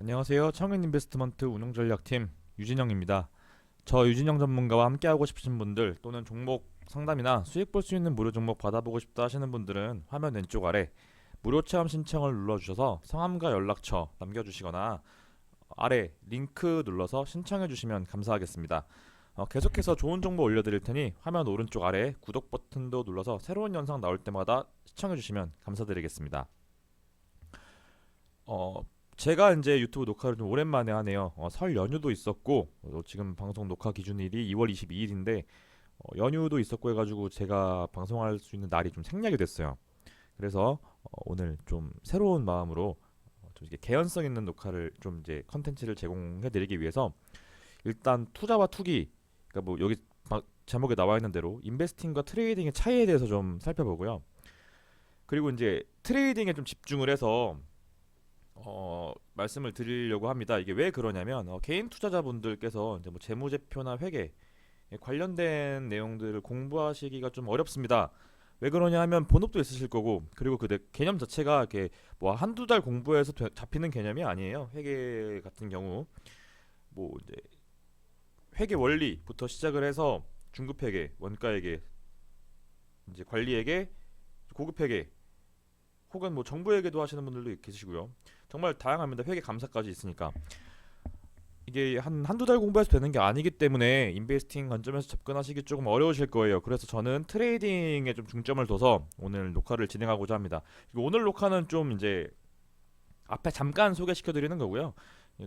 안녕하세요. 청인 인베스트먼트 운용전략팀 유진영입니다. 저 유진영 전문가와 함께하고 싶으신 분들 또는 종목 상담이나 수익 볼 수 있는 무료 종목 받아보고 싶다 하시는 분들은 화면 왼쪽 아래 무료 체험 신청을 눌러주셔서 성함과 연락처 남겨주시거나 아래 링크 눌러서 신청해 주시면 감사하겠습니다. 계속해서 좋은 정보 올려드릴 테니 화면 오른쪽 아래 구독 버튼도 눌러서 새로운 영상 나올 때마다 시청해 주시면 감사드리겠습니다. 어, 제가 이제 유튜브 녹화를 좀 오랜만에 하네요. 설 연휴도 있었고 지금 방송 녹화 기준일이 2월 22일인데 연휴도 있었고 해가지고 제가 방송할 수 있는 날이 좀 생략이 됐어요. 그래서 오늘 좀 새로운 마음으로 좀 이렇게 개연성 있는 녹화를 좀 이제 컨텐츠를 제공해드리기 위해서 일단 투자와 투기, 그러니까 뭐 여기 제목에 나와 있는 대로 인베스팅과 트레이딩의 차이에 대해서 좀 살펴보고요. 그리고 이제 트레이딩에 좀 집중을 해서 말씀을 드리려고 합니다. 이게 왜 그러냐면 개인 투자자분들께서 이제 뭐 재무제표나 회계 관련된 내용들을 공부하시기가 좀 어렵습니다. 왜 그러냐 하면 본업도 있으실 거고, 그리고 그 개념 자체가 이렇게 뭐 한두 달 공부해서 잡히는 개념이 아니에요. 회계 같은 경우 뭐 이제 회계 원리부터 시작을 해서 중급 회계, 원가 회계, 이제 관리 회계, 고급 회계, 혹은 뭐 정부 회계도 하시는 분들도 계시고요. 정말 다양합니다. 회계 감사까지 있으니까 이게 한두 달 공부해서 되는 게 아니기 때문에 인베스팅 관점에서 접근하시기 조금 어려우실 거예요. 그래서 저는 트레이딩에 좀 중점을 둬서 오늘 녹화를 진행하고자 합니다. 오늘 녹화는 좀 이제 앞에 잠깐 소개시켜 드리는 거고요.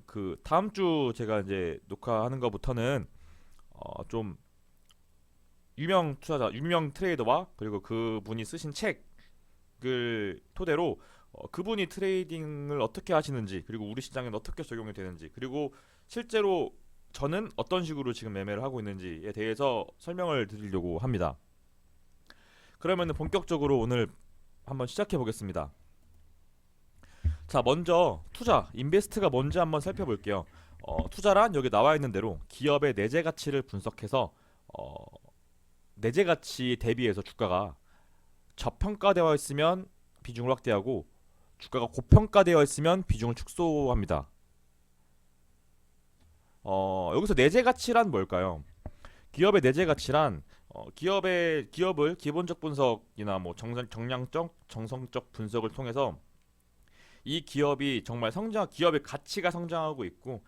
그 다음 주 제가 이제 녹화하는 거부터는 좀 유명 투자자, 유명 트레이더와 그리고 그분이 쓰신 책을 토대로 그분이 트레이딩을 어떻게 하시는지, 그리고 우리 시장에는 어떻게 적용이 되는지, 그리고 실제로 저는 어떤 식으로 지금 매매를 하고 있는지에 대해서 설명을 드리려고 합니다. 그러면 본격적으로 오늘 한번 시작해 보겠습니다. 자, 먼저 투자, 인베스트가 뭔지 한번 살펴볼게요. 투자란 여기 나와 있는 대로 기업의 내재 가치를 분석해서 내재 가치 대비해서 주가가 저평가되어 있으면 비중을 확대하고 주가가 고평가되어 있으면 비중을 축소합니다. 여기서 내재 가치란 뭘까요? 기업의 내재 가치란 기업을 기본적 분석이나 뭐 정량적, 정성적 분석을 통해서 이 기업이 정말 기업의 가치가 성장하고 있고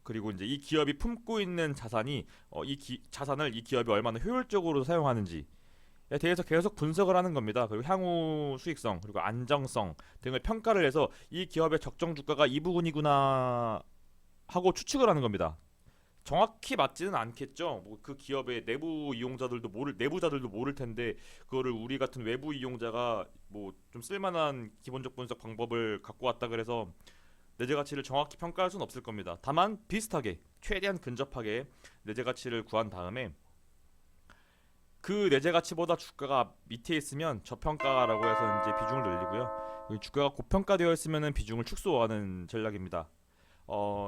그리고 이제 이 기업이 품고 있는 자산이 자산을 이 기업이 얼마나 효율적으로 사용하는지 에 대해서 계속 분석을 하는 겁니다. 그리고 향후 수익성, 그리고 안정성 등을 평가를 해서 이 기업의 적정 주가가 이 부분이구나 하고 추측을 하는 겁니다. 정확히 맞지는 않겠죠. 뭐 그 기업의 내부자들도 모를 텐데 그거를 우리 같은 외부 이용자가 뭐 좀 쓸만한 기본적 분석 방법을 갖고 왔다 그래서 내재 가치를 정확히 평가할 수는 없을 겁니다. 다만 비슷하게 최대한 근접하게 내재 가치를 구한 다음에 그 내재 가치보다 주가가 밑에 있으면 저평가라고 해서 이제 비중을 늘리고요. 주가가 고평가되어 있으면은 비중을 축소하는 전략입니다.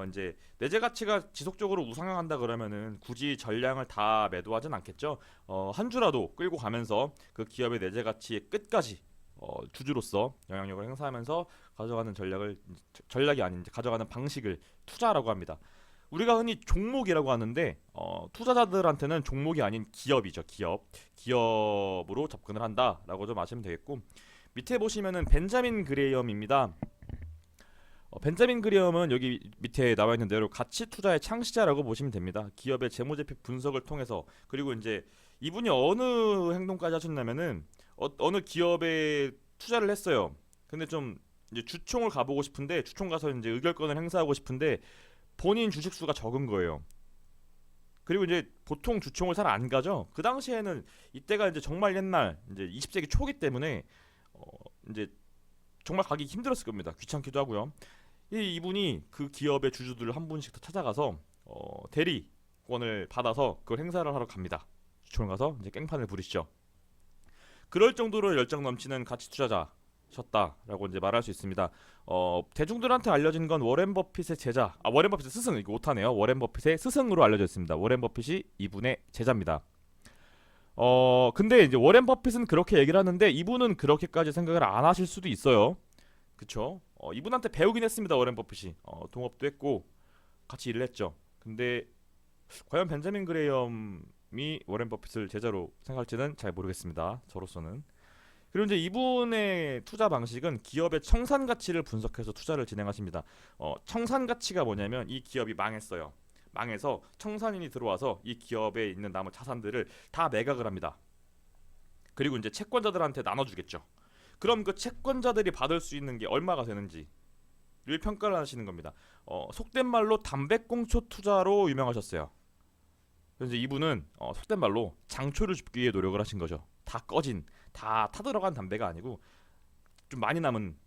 이제 내재 가치가 지속적으로 우상향한다 그러면은 굳이 전량을 다 매도하진 않겠죠. 한 주라도 끌고 가면서 그 기업의 내재 가치의 끝까지 주주로서 영향력을 행사하면서 가져가는 전략이 아닌 이제 가져가는 방식을 투자라고 합니다. 우리가 흔히 종목이라고 하는데 투자자들한테는 종목이 아닌 기업이죠. 기업으로 접근을 한다라고 좀 아시면 되겠고, 밑에 보시면은 벤자민 그레이엄입니다. 벤자민 그레이엄은 여기 밑에 나와 있는 대로 가치 투자의 창시자라고 보시면 됩니다. 기업의 재무제표 분석을 통해서, 그리고 이제 이분이 어느 행동까지 하셨냐면은 어느 기업에 투자를 했어요. 근데 좀 이제 주총을 가보고 싶은데, 주총 가서 이제 의결권을 행사하고 싶은데 본인 주식 수가 적은 거예요. 그리고 이제 보통 주총을 잘 안 가죠. 그 당시에는 이때가 이제 정말 옛날 이제 20세기 초기 때문에 이제 정말 가기 힘들었을 겁니다. 귀찮기도 하고요. 이분이 그 기업의 주주들을 한 분씩 다 찾아가서 대리권을 받아서 그걸 행사를 하러 갑니다. 주총을 가서 이제 깽판을 부리시죠. 그럴 정도로 열정 넘치는 가치 투자자셨다라고 이제 말할 수 있습니다. 대중들한테 알려진 건 워렌 버핏의 제자, 워렌 버핏의 스승, 이거 오타네요. 워렌 버핏의 스승으로 알려져 있습니다. 워렌 버핏이 이분의 제자입니다. 근데 이제 워렌 버핏은 그렇게 얘기를 하는데 이분은 그렇게까지 생각을 안 하실 수도 있어요. 그쵸? 이분한테 배우긴 했습니다. 워렌 버핏이 동업도 했고 같이 일을 했죠. 근데 과연 벤자민 그레이엄이 워렌 버핏을 제자로 생각할지는 잘 모르겠습니다. 저로서는. 그리고 이제 이분의 투자 방식은 기업의 청산 가치를 분석해서 투자를 진행하십니다. 청산 가치가 뭐냐면 이 기업이 망했어요. 망해서 청산인이 들어와서 이 기업에 있는 남은 자산들을 다 매각을 합니다. 그리고 이제 채권자들한테 나눠주겠죠. 그럼 그 채권자들이 받을 수 있는 게 얼마가 되는지를 평가를 하시는 겁니다. 속된 말로 담배꽁초 투자로 유명하셨어요. 그래서 이분은 속된 말로 장초를 줍기 위해 노력을 하신 거죠. 다 꺼진, 다 타들어간 담배가 아니고 좀 많이 남은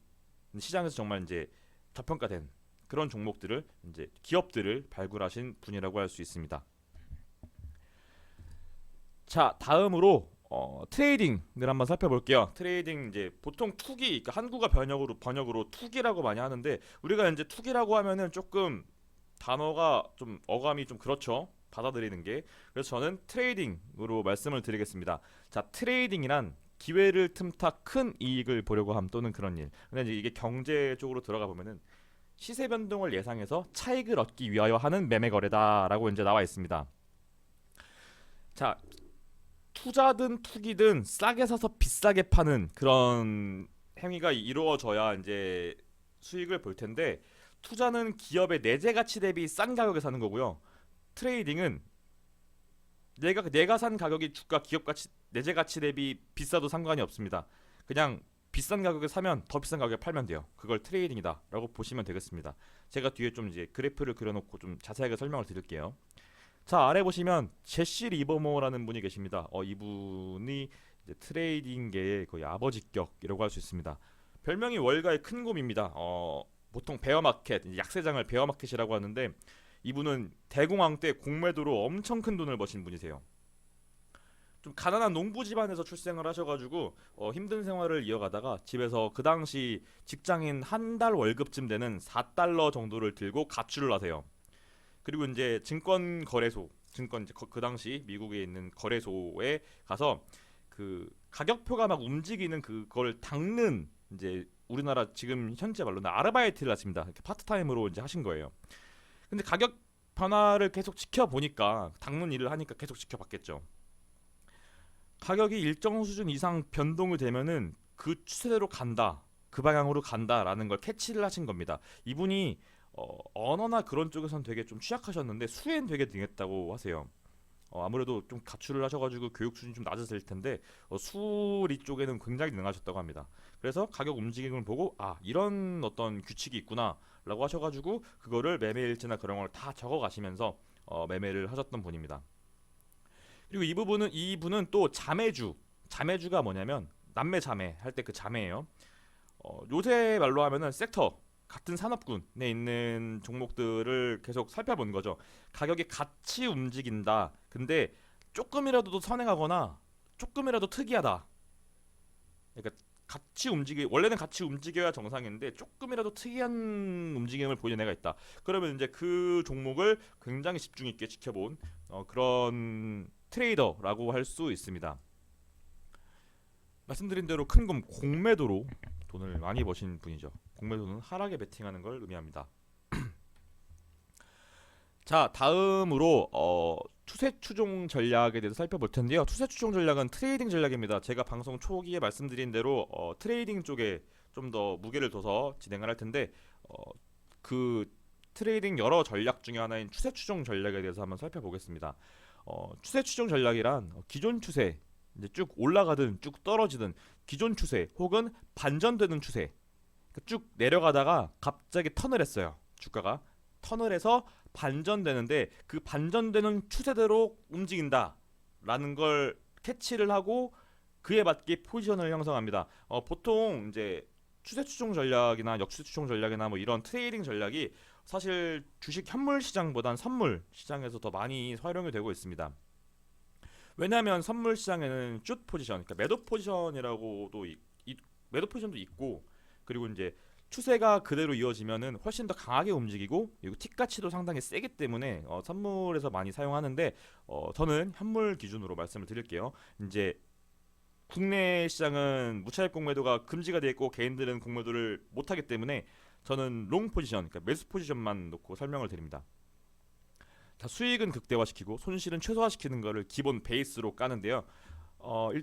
시장에서 정말 이제 저평가된 그런 종목들을 이제 기업들을 발굴하신 분이라고 할 수 있습니다. 자, 다음으로 트레이딩을 한번 살펴볼게요. 트레이딩 이제 보통 투기, 그러니까 한국어 번역으로 투기라고 많이 하는데 우리가 이제 투기라고 하면은 조금 단어가 좀 어감이 좀 그렇죠. 받아들이는 게. 그래서 저는 트레이딩으로 말씀을 드리겠습니다. 자, 트레이딩이란 기회를 틈타 큰 이익을 보려고 함 또는 그런 일. 근데 이제 이게 경제 쪽으로 들어가 보면은 시세 변동을 예상해서 차익을 얻기 위하여 하는 매매 거래다라고 이제 나와 있습니다. 자, 투자든 투기든 싸게 사서 비싸게 파는 그런 행위가 이루어져야 이제 수익을 볼 텐데 투자는 기업의 내재 가치 대비 싼 가격에 사는 거고요. 트레이딩은 내가 산 가격이 주가 기업 가치 내재 가치 대비 비싸도 상관이 없습니다. 그냥 비싼 가격에 사면 더 비싼 가격에 팔면 돼요. 그걸 트레이딩이다라고 보시면 되겠습니다. 제가 뒤에 좀 이제 그래프를 그려놓고 좀 자세하게 설명을 드릴게요. 자, 아래 보시면 제시 리버모라는 분이 계십니다. 이분이 이제 트레이딩계의 거의 아버지격이라고 할 수 있습니다. 별명이 월가의 큰 곰입니다. 보통 베어마켓, 약세장을 베어마켓이라고 하는데 이분은 대공황 때 공매도로 엄청 큰 돈을 버신 분이세요. 좀 가난한 농부 집안에서 출생을 하셔가지고 힘든 생활을 이어가다가 집에서 그 당시 직장인 한 달 월급쯤 되는 4달러 정도를 들고 가출을 하세요. 그리고 이제 증권 거래소, 증권 이제 그 당시 미국에 있는 거래소에 가서 그 가격표가 막 움직이는 그걸 닦는 이제 우리나라 지금 현재 말로는 아르바이트를 하십니다. 이렇게 파트타임으로 이제 하신 거예요. 근데 가격 변화를 계속 지켜보니까 닦는 일을 하니까 계속 지켜봤겠죠. 가격이 일정 수준 이상 변동이 되면은 그 추세대로 간다, 그 방향으로 간다라는 걸 캐치를 하신 겁니다. 이분이 언어나 그런 쪽에선 되게 좀 취약하셨는데 수엔 되게 능했다고 하세요. 아무래도 좀 가출을 하셔가지고 교육 수준이 좀 낮으실 텐데 수리 쪽에는 굉장히 능하셨다고 합니다. 그래서 가격 움직임을 보고 이런 어떤 규칙이 있구나라고 하셔가지고 그거를 매매일지나 그런 걸 다 적어가시면서 매매를 하셨던 분입니다. 그리고 이분은 또 자매주가 뭐냐면 남매 자매 할 때 그 자매예요. 요새 말로 하면은 섹터 같은 산업군에 있는 종목들을 계속 살펴본 거죠. 가격이 같이 움직인다. 근데 조금이라도 선행하거나 조금이라도 특이하다. 그러니까 원래는 같이 움직여야 정상인데 조금이라도 특이한 움직임을 보이는 애가 있다. 그러면 이제 그 종목을 굉장히 집중 있게 지켜본 그런 트레이더라고 할 수 있습니다. 말씀드린 대로 큰 곰 공매도로 돈을 많이 버신 분이죠. 공매도는 하락에 베팅하는 걸 의미합니다. 자, 다음으로 추세 추종 전략에 대해서 살펴볼 텐데요. 추세 추종 전략은 트레이딩 전략입니다. 제가 방송 초기에 말씀드린 대로 트레이딩 쪽에 좀 더 무게를 둬서 진행을 할 텐데 그 트레이딩 여러 전략 중에 하나인 추세 추종 전략에 대해서 한번 살펴보겠습니다. 추세 추종 전략이란 기존 추세 이제 쭉 올라가든 쭉 떨어지든 기존 추세 혹은 반전되는 추세 쭉 내려가다가 갑자기 턴을 했어요. 주가가 턴을 해서 반전되는데 그 반전되는 추세대로 움직인다라는 걸 캐치를 하고 그에 맞게 포지션을 형성합니다. 보통 이제 추세 추종 전략이나 역추세 추종 전략이나 뭐 이런 트레이딩 전략이 사실 주식 현물 시장보단 선물 시장에서 더 많이 활용이 되고 있습니다. 왜냐하면 선물 시장에는 숏 포지션, 그러니까 매도 포지션도 있고 그리고 이제 추세가 그대로 이어지면은 훨씬 더 강하게 움직이고 그리고 틱 가치도 상당히 세기 때문에 선물에서 많이 사용하는데 저는 현물 기준으로 말씀을 드릴게요. 이제 국내 시장은 무차익 공매도가 금지가 되어 있고 개인들은 공매도를 못하기 때문에 저는 롱 포지션, 그러니까 매수 포지션만 놓고 설명을 드립니다. 자, 수익은 극대화시키고 손실은 최소화시키는 거를 기본 베이스로 까는데요.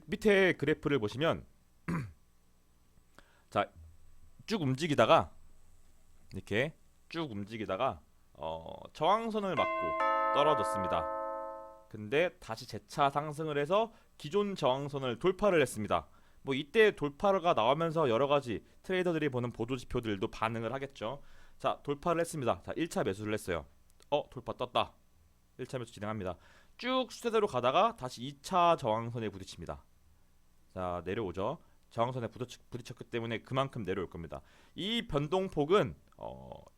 밑에 그래프를 보시면 자, 쭉 움직이다가 이렇게 쭉 움직이다가 저항선을 맞고 떨어졌습니다. 근데 다시 재차 상승을 해서 기존 저항선을 돌파를 했습니다. 뭐 이때 돌파가 나오면서 여러 가지 트레이더들이 보는 보도 지표들도 반응을 하겠죠. 자, 돌파를 했습니다. 자, 1차 매수를 했어요. 돌파 떴다. 1차 매수 진행합니다. 쭉 추세대로 가다가 다시 2차 저항선에 부딪힙니다. 자, 내려오죠. 저항선에 부딪혔기 때문에 그만큼 내려올 겁니다. 이 변동폭은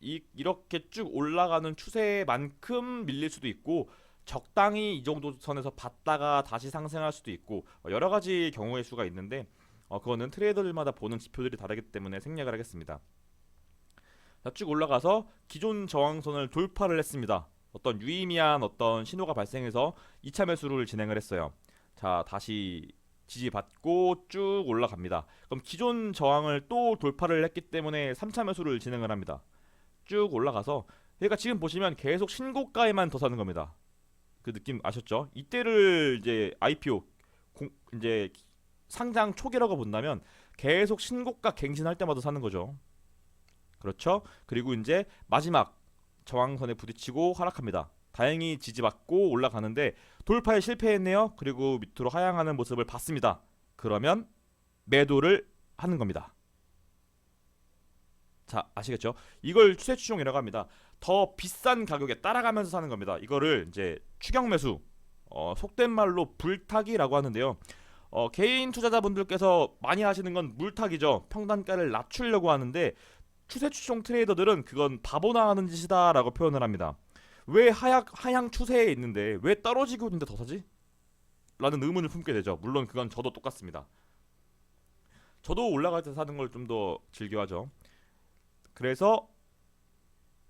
이렇게 쭉 올라가는 추세만큼 밀릴 수도 있고, 적당히 이 정도 선에서 봤다가 다시 상승할 수도 있고, 여러 가지 경우의 수가 있는데 그거는 트레이더들마다 보는 지표들이 다르기 때문에 생략을 하겠습니다. 자, 쭉 올라가서 기존 저항선을 돌파를 했습니다. 어떤 유의미한 어떤 신호가 발생해서 2차 매수를 진행을 했어요. 자, 다시 지지받고 쭉 올라갑니다. 그럼 기존 저항을 또 돌파를 했기 때문에 3차 매수를 진행을 합니다. 쭉 올라가서, 그러니까 지금 보시면 계속 신고가에만 더 사는 겁니다. 그 느낌 아셨죠? 이때를 이제 IPO 이제 상장 초기라고 본다면 계속 신고가 갱신할 때마다 사는 거죠. 그렇죠? 그리고 이제 마지막 저항선에 부딪히고 하락합니다. 다행히 지지받고 올라가는데 돌파에 실패했네요. 그리고 밑으로 하향하는 모습을 봤습니다. 그러면 매도를 하는 겁니다. 자, 아시겠죠? 이걸 추세 추종이라고 합니다. 더 비싼 가격에 따라가면서 사는 겁니다. 이거를 이제 추격 매수, 속된 말로 불타기라고 하는데요. 개인 투자자분들께서 많이 하시는 건 물타기죠. 평단가를 낮추려고 하는데 추세 추종 트레이더들은 그건 바보나 하는 짓이다라고 표현을 합니다. 왜 하향 추세에 있는데 왜 떨어지고 있는데 더 사지? 라는 의문을 품게 되죠. 물론 그건 저도 똑같습니다. 저도 올라갈 때 사는 걸 좀 더 즐겨하죠. 그래서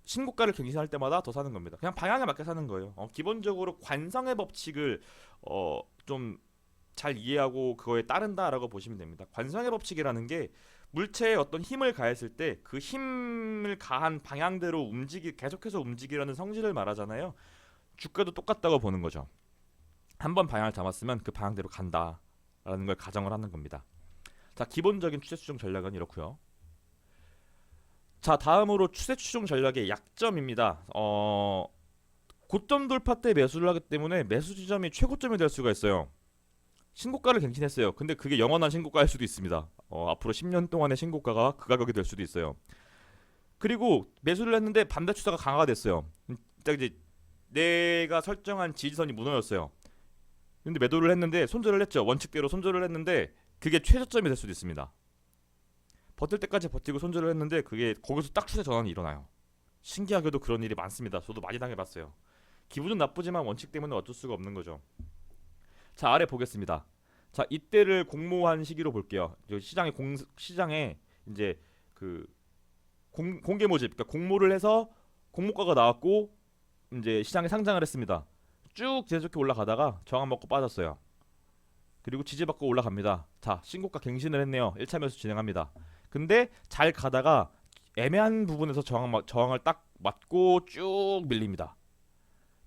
신고가를 갱신할 때마다 더 사는 겁니다. 그냥 방향에 맞게 사는 거예요. 기본적으로 관성의 법칙을 좀 잘 이해하고 그거에 따른다라고 보시면 됩니다. 관성의 법칙이라는 게 물체에 어떤 힘을 가했을 때 그 힘을 가한 방향대로 계속해서 움직이라는 성질을 말하잖아요. 주가도 똑같다고 보는 거죠. 한번 방향을 잡았으면 그 방향대로 간다라는 걸 가정을 하는 겁니다. 자, 기본적인 추세 추종 전략은 이렇고요. 자, 다음으로 추세 추종 전략의 약점입니다. 고점 돌파 때 매수를 하기 때문에 매수 지점이 최고점이 될 수가 있어요. 신고가를 갱신했어요. 근데 그게 영원한 신고가일 수도 있습니다. 앞으로 10년 동안의 신고가가 그 가격이 될 수도 있어요. 그리고 매수를 했는데 반대 추세가 강화가 됐어요. 딱 이제 내가 설정한 지지선이 무너졌어요. 근데 매도를 했는데 손절을 했죠. 원칙대로 손절을 했는데 그게 최저점이 될 수도 있습니다. 버틸 때까지 버티고 손절을 했는데 그게 거기서 딱 추세 전환이 일어나요. 신기하게도 그런 일이 많습니다. 저도 많이 당해봤어요. 기분은 나쁘지만 원칙 때문에 어쩔 수가 없는 거죠. 자, 아래 보겠습니다. 자, 이때를 공모한 시기로 볼게요. 시장에 이제 그 공개 모집, 그러니까 공모를 해서 공모가가 나왔고 이제 시장에 상장을 했습니다. 쭉 계속해 올라가다가 저항 먹고 빠졌어요. 그리고 지지받고 올라갑니다. 자, 신고가 갱신을 했네요. 1차 매수 진행합니다. 근데 잘 가다가 애매한 부분에서 저항을 딱 맞고 쭉 밀립니다.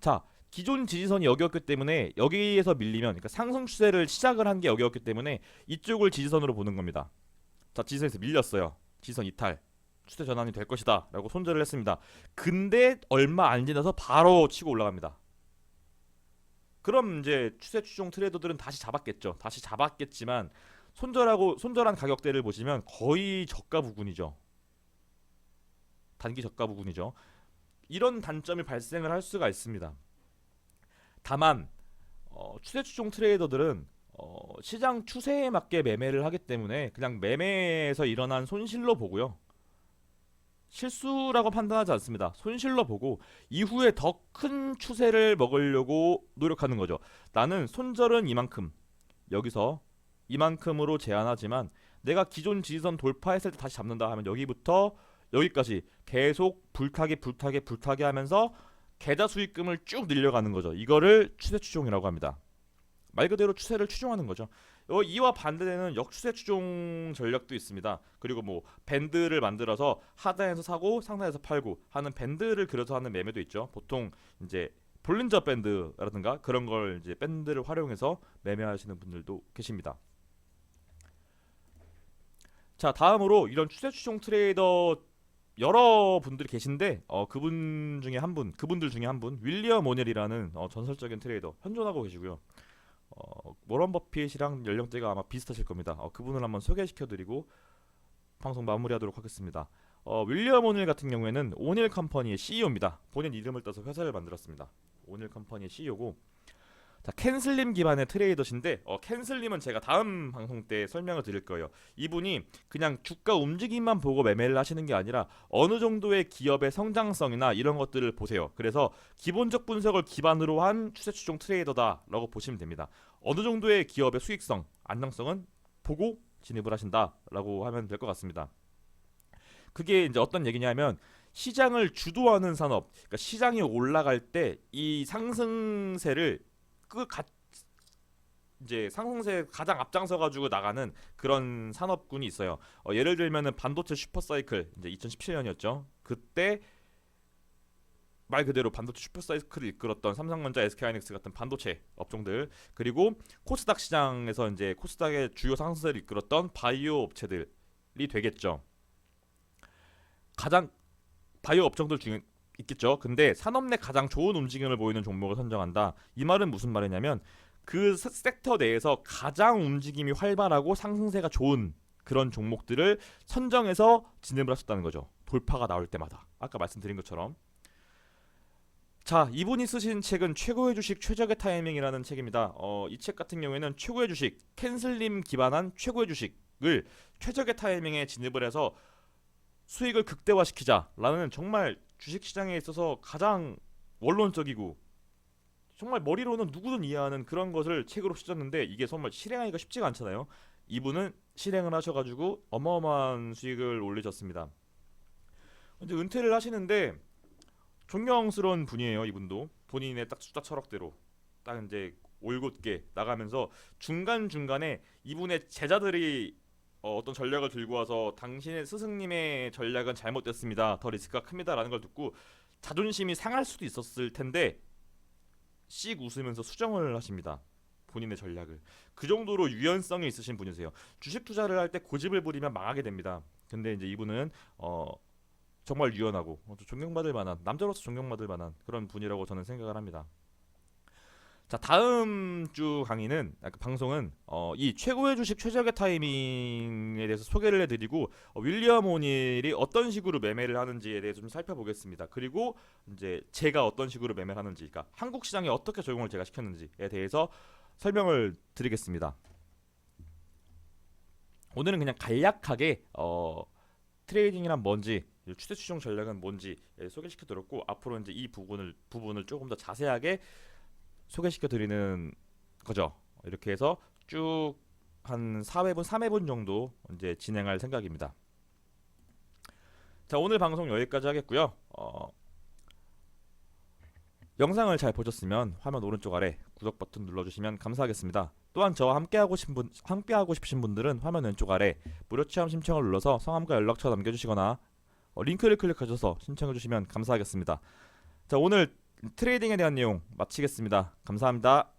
자, 기존 지지선이 여기였기 때문에 여기에서 밀리면, 그러니까 상승 추세를 시작을 한 게 여기였기 때문에 이쪽을 지지선으로 보는 겁니다. 자, 지지선에서 밀렸어요. 지지선 이탈, 추세 전환이 될 것이다 라고 손절을 했습니다. 근데 얼마 안 지나서 바로 치고 올라갑니다. 그럼 이제 추세 추종 트레이더들은 다시 잡았겠지만 손절한 가격대를 보시면 거의 저가 부근이죠. 단기 저가 부근이죠. 이런 단점이 발생을 할 수가 있습니다. 다만 추세 추종 트레이더들은 시장 추세에 맞게 매매를 하기 때문에 그냥 매매에서 일어난 손실로 보고요. 실수라고 판단하지 않습니다. 손실로 보고 이후에 더 큰 추세를 먹으려고 노력하는 거죠. 나는 손절은 이만큼, 여기서 이만큼으로 제한하지만 내가 기존 지지선 돌파했을 때 다시 잡는다 하면 여기부터 여기까지 계속 불타게 하면서 계좌 수익금을 쭉 늘려가는 거죠. 이거를 추세 추종이라고 합니다. 말 그대로 추세를 추종하는 거죠. 이와 반대되는 역추세 추종 전략도 있습니다. 그리고 뭐 밴드를 만들어서 하단에서 사고 상단에서 팔고 하는 밴드를 그려서 하는 매매도 있죠. 보통 이제 볼린저 밴드라든가 그런 걸 이제 밴드를 활용해서 매매하시는 분들도 계십니다. 자, 다음으로 이런 추세 추종 트레이더 여러 분들이 계신데 그분들 중에 한 분, 윌리엄 오넬이라는 전설적인 트레이더 현존하고 계시고요. 워런 버핏이랑 연령대가 아마 비슷하실 겁니다. 그분을 한번 소개시켜드리고 방송 마무리하도록 하겠습니다. 윌리엄 오닐 같은 경우에는 오닐 컴퍼니의 CEO입니다. 본인 이름을 따서 회사를 만들었습니다. 오닐 컴퍼니의 CEO고, 자, 캔슬림 기반의 트레이더신데 캔슬림은 제가 다음 방송 때 설명을 드릴 거예요. 이분이 그냥 주가 움직임만 보고 매매를 하시는 게 아니라 어느 정도의 기업의 성장성이나 이런 것들을 보세요. 그래서 기본적 분석을 기반으로 한 추세 추종 트레이더다라고 보시면 됩니다. 어느 정도의 기업의 수익성, 안정성은 보고 진입을 하신다라고 하면 될 것 같습니다. 그게 이제 어떤 얘기냐면 시장을 주도하는 산업, 그러니까 시장이 올라갈 때 이 상승세를 이제 상승세 가장 앞장서 가지고 나가는 그런 산업군이 있어요. 예를 들면은 반도체 슈퍼사이클 이제 2017년이었죠. 그때 말 그대로 반도체 슈퍼사이클을 이끌었던 삼성전자, SK하이닉스 같은 반도체 업종들, 그리고 코스닥 시장에서 이제 코스닥의 주요 상승세를 이끌었던 바이오 업체들이 되겠죠. 가장 바이오 업종들 중에 있겠죠. 근데 산업 내 가장 좋은 움직임을 보이는 종목을 선정한다. 이 말은 무슨 말이냐면 그 섹터 내에서 가장 움직임이 활발하고 상승세가 좋은 그런 종목들을 선정해서 진입을 하셨다는 거죠. 돌파가 나올 때마다. 아까 말씀드린 것처럼. 자, 이분이 쓰신 책은 최고의 주식 최적의 타이밍이라는 책입니다. 이 책 같은 경우에는 최고의 주식, 캔슬림 기반한 최고의 주식을 최적의 타이밍에 진입을 해서 수익을 극대화시키자라는 정말 주식시장에 있어서 가장 원론적이고 정말 머리로는 누구든 이해하는 그런 것을 책으로 쓰셨는데 이게 정말 실행하기가 쉽지가 않잖아요. 이분은 실행을 하셔가지고 어마어마한 수익을 올리셨습니다. 이제 은퇴를 하시는데 존경스러운 분이에요. 이분도 본인의 딱 숫자 철학대로 딱 이제 올곧게 나가면서 중간중간에 이분의 제자들이 어떤 전략을 들고 와서 당신의 스승님의 전략은 잘못됐습니다. 더 리스크가 큽니다라는 걸 듣고 자존심이 상할 수도 있었을 텐데 씩 웃으면서 수정을 하십니다. 본인의 전략을. 그 정도로 유연성이 있으신 분이세요. 주식 투자를 할 때 고집을 부리면 망하게 됩니다. 근데 이제 이분은 정말 유연하고 존경받을 만한, 남자로서 존경받을 만한 그런 분이라고 저는 생각을 합니다. 자, 다음 주 강의는 방송은 이 최고의 주식 최적의 타이밍에 대해서 소개를 해드리고 윌리엄 오닐이 어떤 식으로 매매를 하는지에 대해서 좀 살펴보겠습니다. 그리고 이제 제가 어떤 식으로 매매를 하는지, 그러니까 한국 시장에 어떻게 적용을 제가 시켰는지에 대해서 설명을 드리겠습니다. 오늘은 그냥 간략하게 트레이딩이란 뭔지, 추세 추종 전략은 뭔지 소개시켜드렸고 앞으로 이제 이 부분을 조금 더 자세하게 소개시켜 드리는 거죠. 이렇게 해서 쭉 한 4회분, 3회분 정도 이제 진행할 생각입니다. 자, 오늘 방송 여기까지 하겠고요. 영상을 잘 보셨으면 화면 오른쪽 아래 구독 버튼 눌러주시면 감사하겠습니다. 또한 저와 함께하고 싶으신 분들은 화면 왼쪽 아래 무료 체험 신청을 눌러서 성함과 연락처 남겨주시거나 링크를 클릭하셔서 신청해주시면 감사하겠습니다. 자, 오늘 트레이딩에 대한 내용 마치겠습니다. 감사합니다.